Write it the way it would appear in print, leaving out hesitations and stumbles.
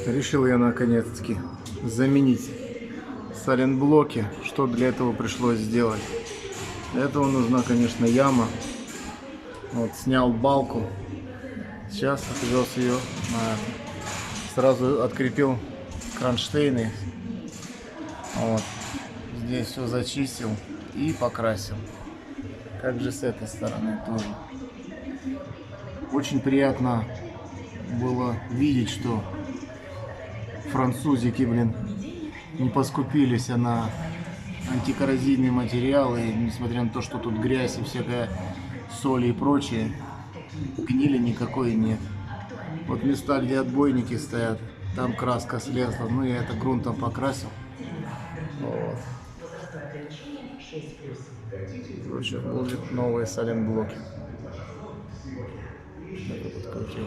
Решил я наконец-таки заменить сайлентблоки. Что для этого пришлось сделать? Для этого нужна, конечно, яма. Вот, снял балку. Сейчас отвез ее. Сразу открепил кронштейны. Вот. Здесь все зачистил и покрасил. Как же с этой стороны тоже. Очень приятно было видеть, что французики, не поскупились на антикоррозийные материалы, и несмотря на то, что тут грязь и всякая соль и прочее, гнили никакой нет. Вот места, где отбойники стоят, там краска слезла, ну я это грунтом покрасил. Вот. Короче, будут новые сайлентблоки. Так вот открутил.